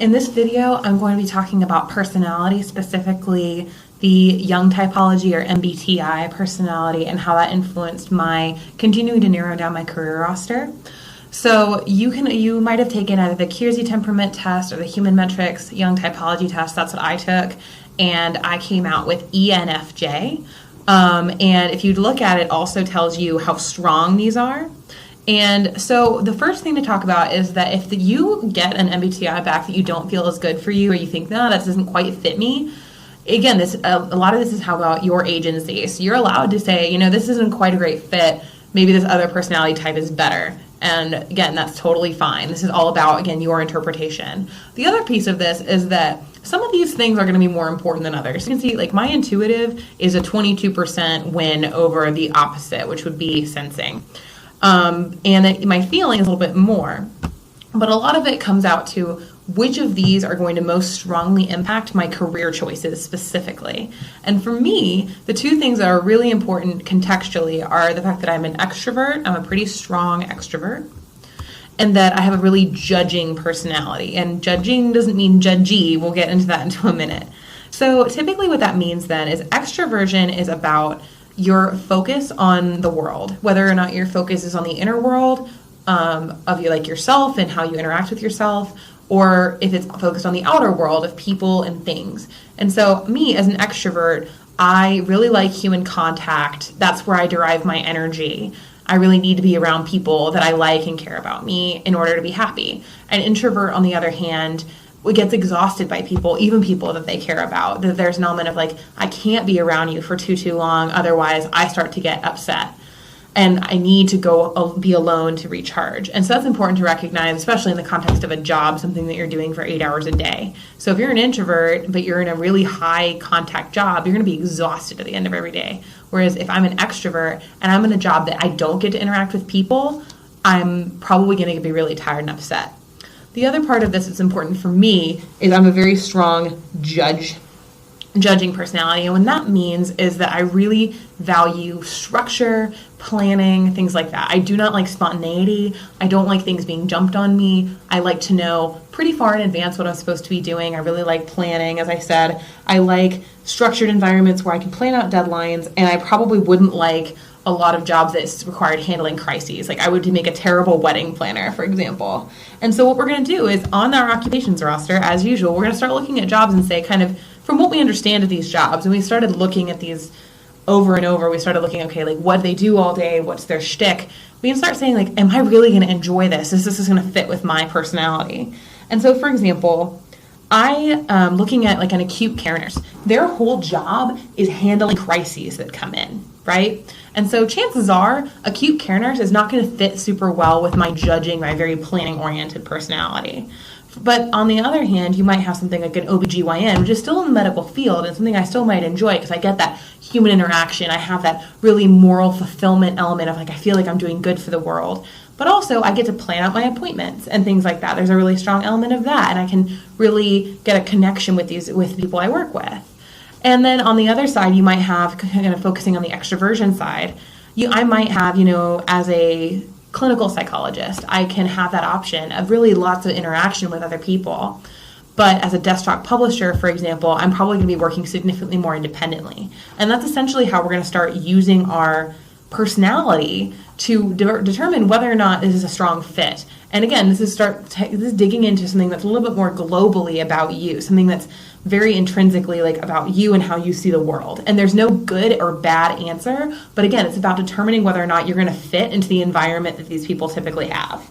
in this video, I'm going to be talking about personality, specifically the Young typology or MBTI personality, and how that influenced my continuing to narrow down my career roster. So you might have taken either the Keirsey temperament test or the Human Metrics Young typology test. That's what I took, and I came out with ENFJ. And if you look at it, also tells you how strong these are. And so the first thing to talk about is that if you get an MBTI back that you don't feel is good for you, or you think, no, that doesn't quite fit me, again, a lot of this is how about your agency. So you're allowed to say, this isn't quite a great fit. Maybe this other personality type is better. And again, that's totally fine. This is all about, again, your interpretation. The other piece of this is that some of these things are going to be more important than others. You can see, like, my intuitive is a 22% win over the opposite, which would be sensing. My feeling is a little bit more. But a lot of it comes out to which of these are going to most strongly impact my career choices specifically. And for me, the two things that are really important contextually are the fact that I'm an extrovert, I'm a pretty strong extrovert, and that I have a really judging personality. And judging doesn't mean judgy. We'll get into that in a minute. So typically what that means then is extroversion is about your focus on the world, whether or not your focus is on the inner world of you, like yourself and how you interact with yourself, or if it's focused on the outer world of people and things. And so me as an extrovert, I really like human contact. That's where I derive my energy. I really need to be around people that I like and care about me in order to be happy. An introvert, on the other hand, gets exhausted by people, even people that they care about. That there's an element of like, I can't be around you for too long, otherwise I start to get upset. And I need to go be alone to recharge. And so that's important to recognize, especially in the context of a job, something that you're doing for 8 hours a day. So if you're an introvert, but you're in a really high contact job, you're going to be exhausted at the end of every day. Whereas if I'm an extrovert and I'm in a job that I don't get to interact with people, I'm probably going to be really tired and upset. The other part of this that's important for me is I'm a very strong judging personality. And what that means is that I really value structure, planning, things like that. I do not like spontaneity. I don't like things being jumped on me. I like to know pretty far in advance what I'm supposed to be doing. I really like planning, as I said. I like structured environments where I can plan out deadlines, and I probably wouldn't like a lot of jobs that required handling crises. Like I would make a terrible wedding planner, for example. And so what we're going to do is on our occupations roster, as usual, we're going to start looking at jobs and say kind of from what we understand of these jobs. And we started looking at these over and over. We started looking, okay, like what do they do all day? What's their shtick? We can start saying like, am I really going to enjoy this? Is this going to fit with my personality? And so for example, I looking at like an acute care nurse, their whole job is handling crises that come in, right? And so chances are acute care nurse is not going to fit super well with my judging, my very planning oriented personality. But on the other hand, you might have something like an OBGYN, which is still in the medical field and something I still might enjoy because I get that human interaction. I have that really moral fulfillment element of like, I feel like I'm doing good for the world. But also I get to plan out my appointments and things like that. There's a really strong element of that. And I can really get a connection with people I work with. And then on the other side, you might have kind of focusing on the extroversion side. I might have, as a clinical psychologist, I can have that option of really lots of interaction with other people. But as a desktop publisher, for example, I'm probably going to be working significantly more independently. And that's essentially how we're going to start using our personality to determine whether or not this is a strong fit. And again, this is digging into something that's a little bit more globally about you, something that's very intrinsically like about you and how you see the world. And there's no good or bad answer, but again, it's about determining whether or not you're going to fit into the environment that these people typically have.